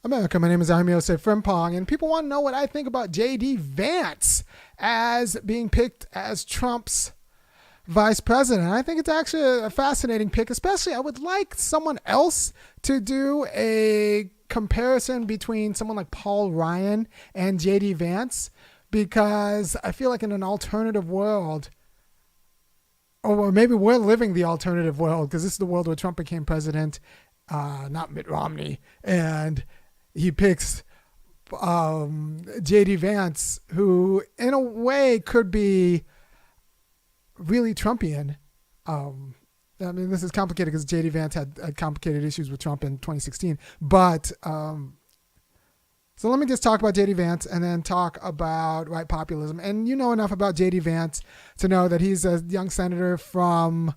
America. My name is Osei-Frimpong, and people want to know what I think about JD Vance as being picked as Trump's vice president. I think it's actually a fascinating pick, especially I would like someone else to do a comparison between someone like Paul Ryan and JD Vance, because I feel like in an alternative world, or maybe we're living the alternative world, because this is the world where Trump became president, not Mitt Romney, and he picks JD Vance, who in a way could be really Trumpian. I mean, this is complicated because JD Vance had complicated issues with Trump in 2016. But so let me just talk about JD Vance and then talk about right populism. And you know enough about JD Vance to know that he's a young senator from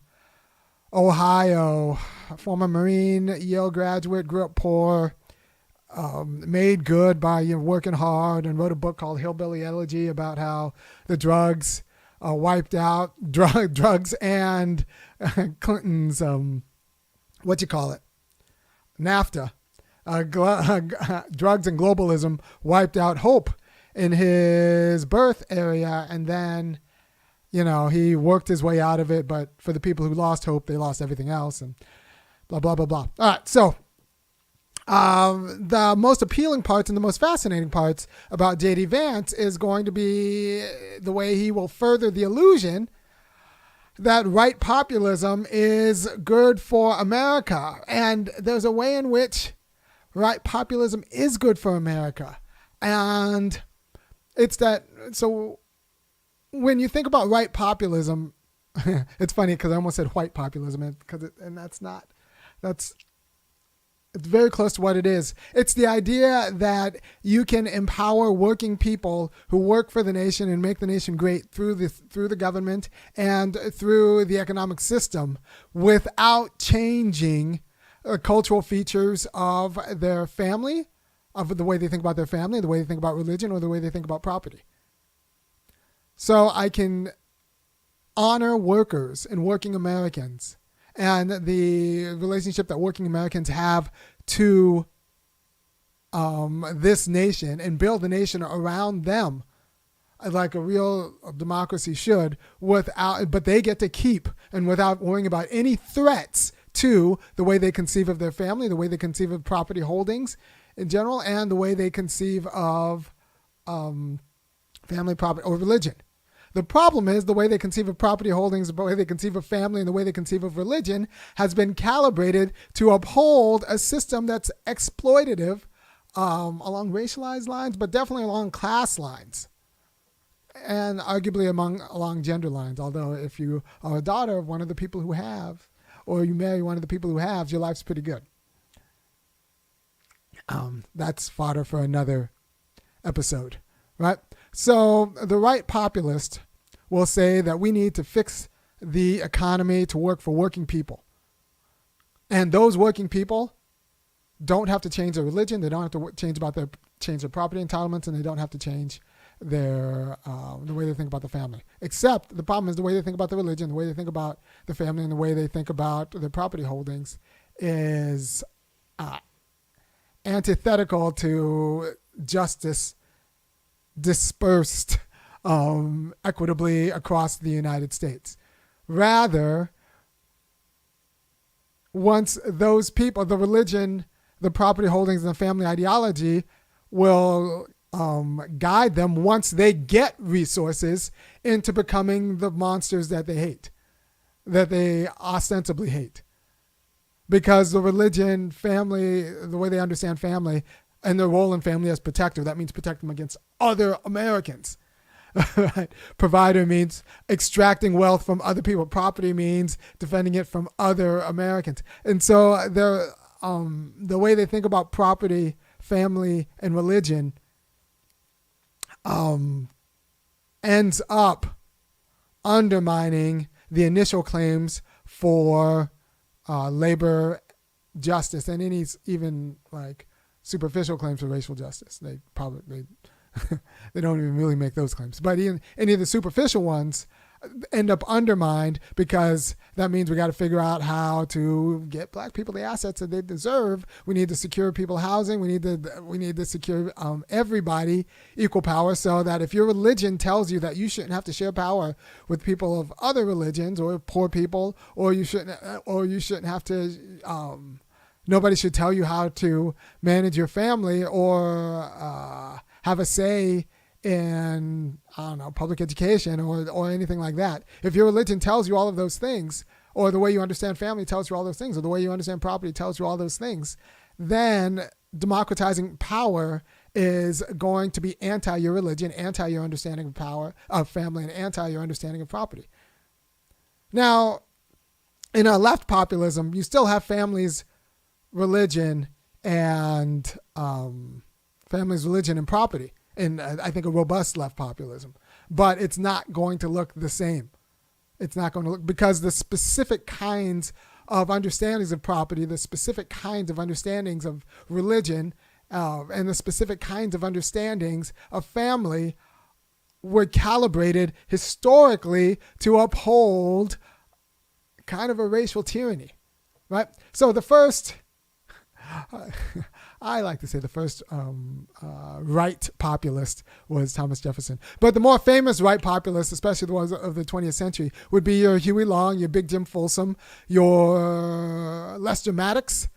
Ohio, former Marine, Yale graduate, grew up poor, made good by working hard, and wrote a book called Hillbilly Elegy about how the drugs wiped out drugs and Clinton's NAFTA, drugs and globalism wiped out hope in his birth area, and then he worked his way out of it. But for the people who lost hope, they lost everything else, and blah blah blah blah. All right, so the most appealing parts and the most fascinating parts about JD Vance is going to be the way he will further the illusion that right populism is good for America. And there's a way in which right populism is good for America. And it's that, so when you think about right populism, it's funny because I almost said white populism, and it's very close to what it is. It's the idea that you can empower working people who work for the nation and make the nation great through the government and through the economic system without changing cultural features of their family, of the way they think about their family, the way they think about religion, or the way they think about property. So I can honor workers and working Americans and the relationship that working Americans have to this nation, and build the nation around them like a real democracy should, but they get to keep, and without worrying about any threats to the way they conceive of their family, the way they conceive of property holdings in general, and the way they conceive of family, property, or religion. The problem is the way they conceive of property holdings, the way they conceive of family, and the way they conceive of religion has been calibrated to uphold a system that's exploitative along racialized lines, but definitely along class lines, and arguably along gender lines. Although if you are a daughter of one of the people who have, or you marry one of the people who have, your life's pretty good. That's fodder for another episode, right? So the right populist will say that we need to fix the economy to work for working people. And those working people don't have to change their religion. They don't have to change their property entitlements, and they don't have to change the way they think about the family. Except the problem is the way they think about the religion, the way they think about the family, and the way they think about their property holdings is antithetical to justice dispersed equitably across the United States. Rather, once those people, the religion, the property holdings, and the family ideology will guide them once they get resources into becoming the monsters that they hate, that they ostensibly hate. Because the religion, family, the way they understand family, and their role in family as protector, that means protect them against other Americans. Right? Provider means extracting wealth from other people. Property means defending it from other Americans. And so the way they think about property, family, and religion ends up undermining the initial claims for labor justice and any even like superficial claims for racial justice. They don't even really make those claims. But any of the superficial ones end up undermined, because that means we got to figure out how to get black people the assets that they deserve. We need to secure people housing. We need to secure everybody equal power, so that if your religion tells you that you shouldn't have to share power with people of other religions or poor people, or you shouldn't have to, nobody should tell you how to manage your family or have a say in, I don't know, public education or anything like that. If your religion tells you all of those things, or the way you understand family tells you all those things, or the way you understand property tells you all those things, then democratizing power is going to be anti your religion, anti your understanding of power, of family, and anti your understanding of property. Now, in a left populism, you still have families, religion, and property. In, I think, a robust left populism. But it's not going to look the same. It's not going to look, because the specific kinds of understandings of property, the specific kinds of understandings of religion, and the specific kinds of understandings of family were calibrated historically to uphold kind of a racial tyranny, right? So the first... I like to say the first right populist was Thomas Jefferson. But the more famous right populists, especially the ones of the 20th century, would be your Huey Long, your Big Jim Folsom, your Lester Maddox,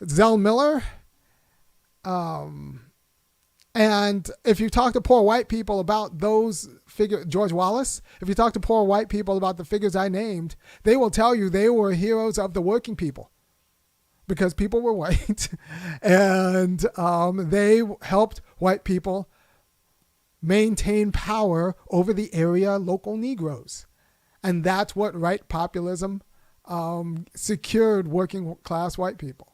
Zell Miller. And if you talk to poor white people about those figures, George Wallace, if you talk to poor white people about the figures I named, they will tell you they were heroes of the working people, because people were white, and they helped white people maintain power over the area local Negroes. And that's what right populism secured working class white people.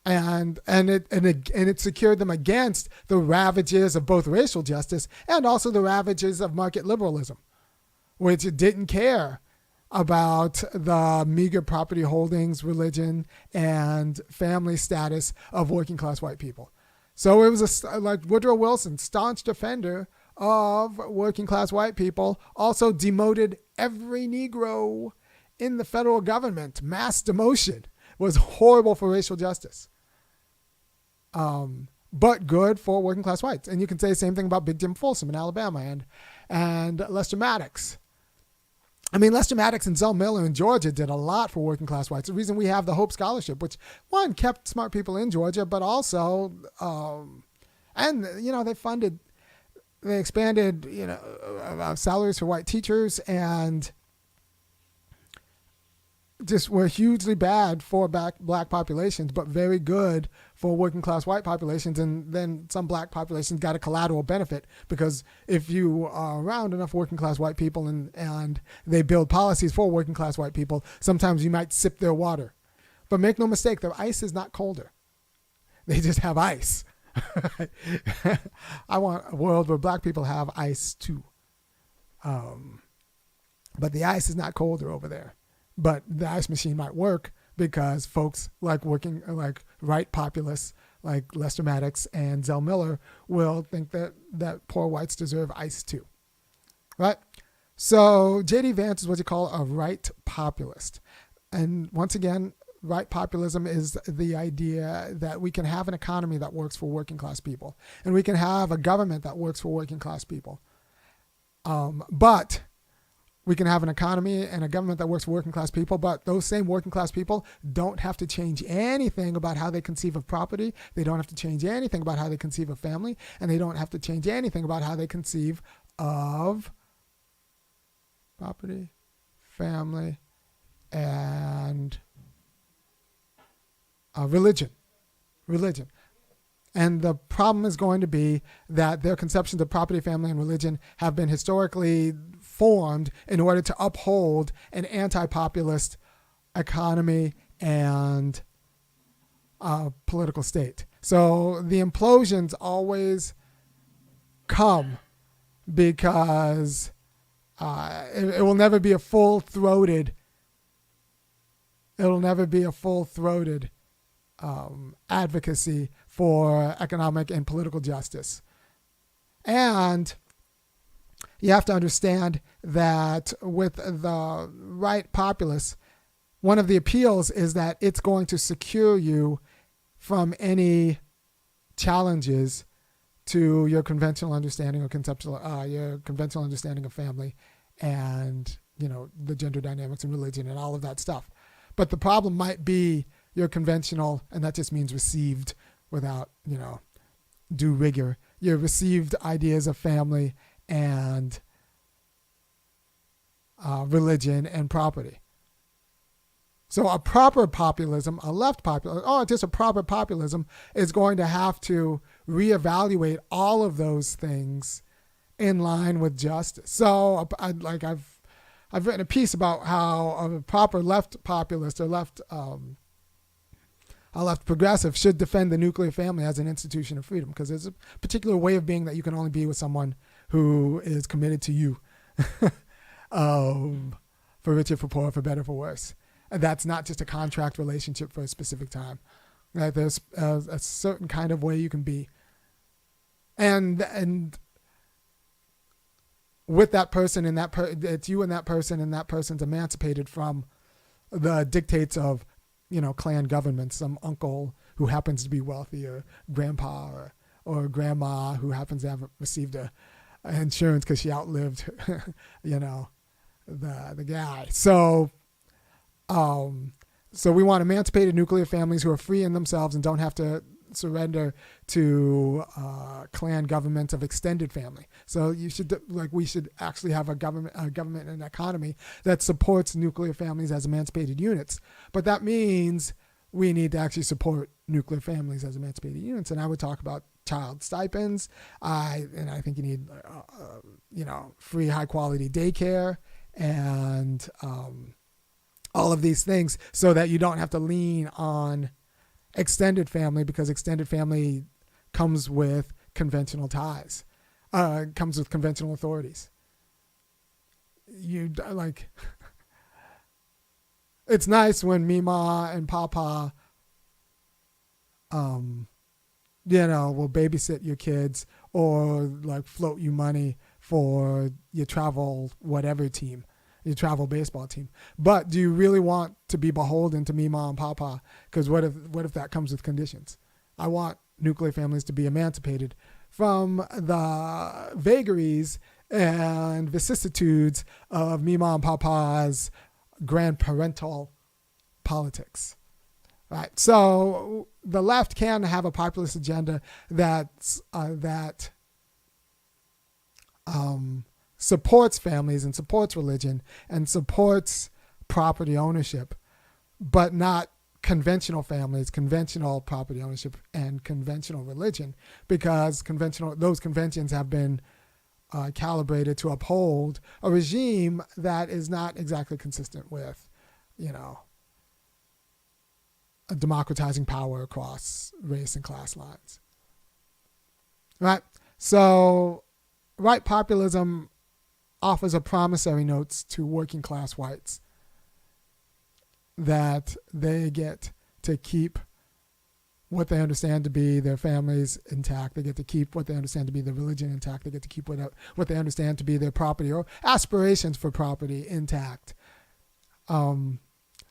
And it secured them against the ravages of both racial justice and also the ravages of market liberalism, which didn't care about the meager property holdings, religion, and family status of working class white people. So it was like Woodrow Wilson, staunch defender of working class white people, also demoted every Negro in the federal government. Mass demotion was horrible for racial justice, but good for working class whites. And you can say the same thing about Big Jim Folsom in Alabama and Lester Maddox. I mean, Lester Maddox and Zell Miller in Georgia did a lot for working class whites. The reason we have the Hope Scholarship, which, one, kept smart people in Georgia, but also, they expanded, salaries for white teachers, and just were hugely bad for black populations, but very good for working class white populations. And then some black populations got a collateral benefit, because if you are around enough working class white people and they build policies for working class white people, sometimes you might sip their water. But make no mistake, their ice is not colder. They just have ice. I want a world where black people have ice too. But the ice is not colder over there. But the ice machine might work because folks like right populists like Lester Maddox and Zell Miller will think that poor whites deserve ice too, right? So JD Vance is what you call a right populist. And once again, right populism is the idea that we can have an economy that works for working class people, and we can have a government that works for working class people. But we can have an economy and a government that works for working class people, but those same working class people don't have to change anything about how they conceive of property. They don't have to change anything about how they conceive of family, and they don't have to change anything about how they conceive of property, family, and religion. And the problem is going to be that their conceptions of property, family, and religion have been historically formed in order to uphold an anti-populist economy and political state. So the implosions always come because it will never be a full-throated advocacy for economic and political justice. And You have to understand that with the right populists, one of the appeals is that it's going to secure you from any challenges to your conventional understanding or your conventional understanding of family and, the gender dynamics and religion and all of that stuff. But the problem might be your conventional, and that just means received without, due rigor, your received ideas of family and religion and property. So a proper populism, a left populism, just a proper populism is going to have to reevaluate all of those things in line with justice. So I've written a piece about how a proper left populist or a left progressive should defend the nuclear family as an institution of freedom, because there's a particular way of being that you can only be with someone who is committed to you, for richer, for poor, for better, for worse. And that's not just a contract relationship for a specific time. Right? There's a certain kind of way you can be. And with that person and it's you and that person's emancipated from the dictates of, clan government, some uncle who happens to be wealthy, or grandpa or grandma who happens to have received a insurance because she outlived, the guy. So we want emancipated nuclear families who are free in themselves and don't have to surrender to clan governments of extended family. So we should actually have a government and an economy that supports nuclear families as emancipated units. But that means we need to actually support nuclear families as emancipated units. And I would talk about child stipends. I think you need free high quality daycare and all of these things, so that you don't have to lean on extended family, because extended family comes with conventional ties, comes with conventional authorities. It's nice when Mima and Papa, will babysit your kids or float you money for your travel whatever team, your travel baseball team. But do you really want to be beholden to Mima and Papa? Because what if that comes with conditions? I want nuclear families to be emancipated from the vagaries and vicissitudes of Mima and Papa's grandparental politics. Right. So the left can have a populist agenda that supports families and supports religion and supports property ownership, but not conventional families, conventional property ownership, and conventional religion, because those conventions have been calibrated to uphold a regime that is not exactly consistent with, democratizing power across race and class lines. Right? So right populism offers a promissory note to working class whites that they get to keep what they understand to be their families intact. They get to keep what they understand to be their religion intact. They get to keep what they understand to be their property or aspirations for property intact,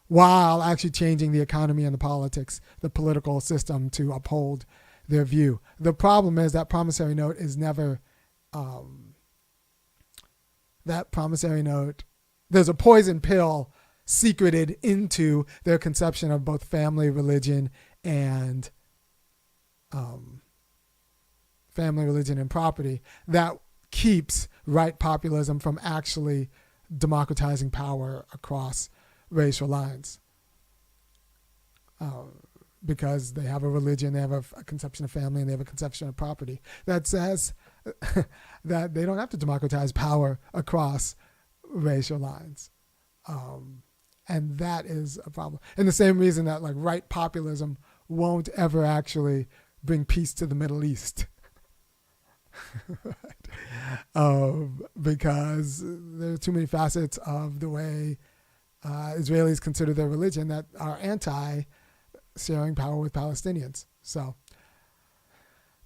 while actually changing the economy and the political system to uphold their view. The problem is that promissory note is never, there's a poison pill secreted into their conception of both family, religion, and property that keeps right populism from actually democratizing power across racial lines. Because they have a religion, they have a conception of family, and they have a conception of property that says that they don't have to democratize power across racial lines. And that is a problem. And the same reason that right populism won't ever actually bring peace to the Middle East. Because there are too many facets of the way Israelis consider their religion that are anti-sharing power with Palestinians. So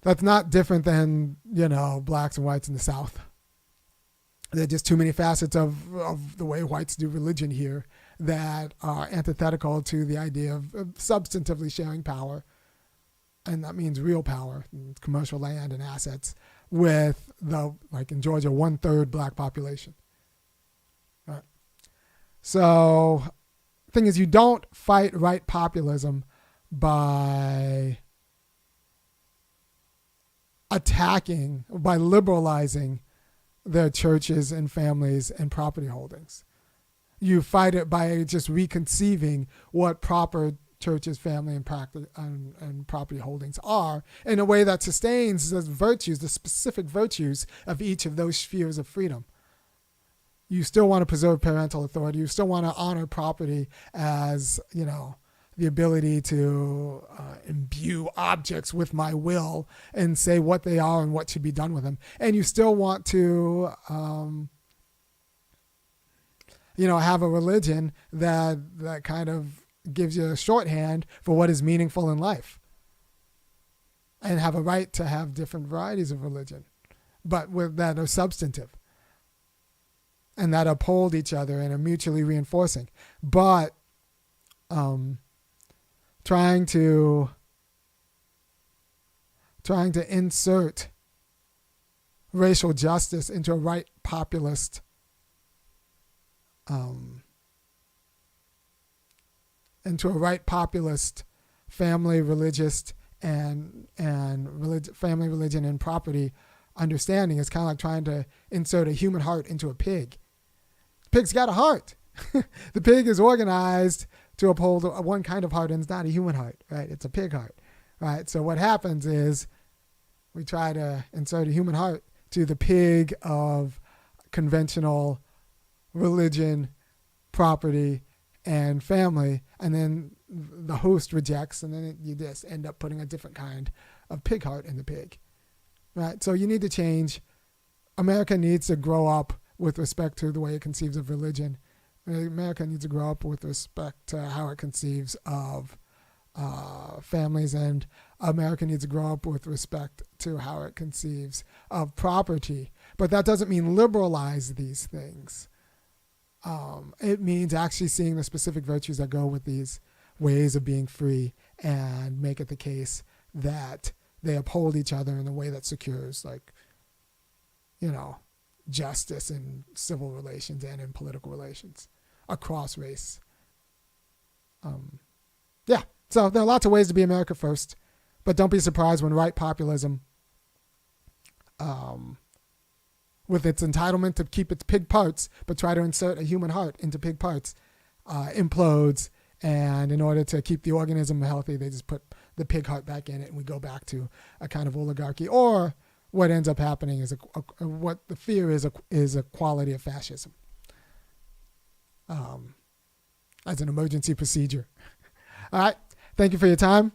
that's not different than, blacks and whites in the South. There are just too many facets of the way whites do religion here that are antithetical to the idea of substantively sharing power, and that means real power, commercial land and assets, with the, like in Georgia, 1/3 black population. Right. So the thing is, you don't fight right populism by attacking, by liberalizing their churches and families and property holdings. You fight it by just reconceiving what proper churches, family, and property holdings are in a way that sustains the virtues, the specific virtues of each of those spheres of freedom. You still want to preserve parental authority. You still want to honor property as, the ability to imbue objects with my will and say what they are and what should be done with them. And you still want to, have a religion that kind of gives you a shorthand for what is meaningful in life, and have a right to have different varieties of religion, but that are substantive and that uphold each other and are mutually reinforcing. But trying to insert racial justice into a right populist family, religious, and family, religion, and property understanding is kind of like trying to insert a human heart into a pig. Pig's got a heart. The pig is organized to uphold one kind of heart, and it's not a human heart, right? It's a pig heart, right? So what happens is we try to insert a human heart to the pig of conventional religion, property, and family, and then the host rejects, and then you just end up putting a different kind of pig heart in the pig, right? So you need to change. America needs to grow up with respect to the way it conceives of religion. America needs to grow up with respect to how it conceives of families, and America needs to grow up with respect to how it conceives of property. But that doesn't mean liberalize these things. It means actually seeing the specific virtues that go with these ways of being free and make it the case that they uphold each other in a way that secures, justice in civil relations and in political relations across race. So there are lots of ways to be America first, but don't be surprised when right populism, with its entitlement to keep its pig parts, but try to insert a human heart into pig parts, implodes. And in order to keep the organism healthy, they just put the pig heart back in it, and we go back to a kind of oligarchy. Or what ends up happening is what the fear is a quality of fascism as an emergency procedure. All right. Thank you for your time.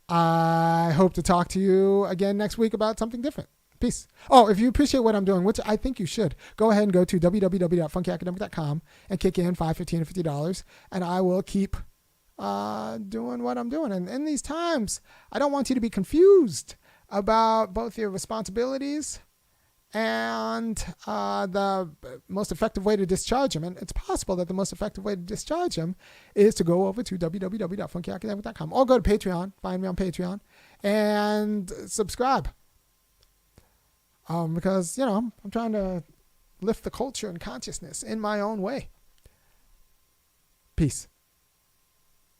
I hope to talk to you again next week about something different. Peace. Oh, if you appreciate what I'm doing, which I think you should, go ahead and go to www.funkyacademic.com and kick in $5, $15, or $50, and I will keep doing what I'm doing. And in these times, I don't want you to be confused about both your responsibilities and the most effective way to discharge them. And it's possible that the most effective way to discharge them is to go over to www.funkyacademic.com or go to Patreon, find me on Patreon, and subscribe. Because, I'm trying to lift the culture and consciousness in my own way. Peace.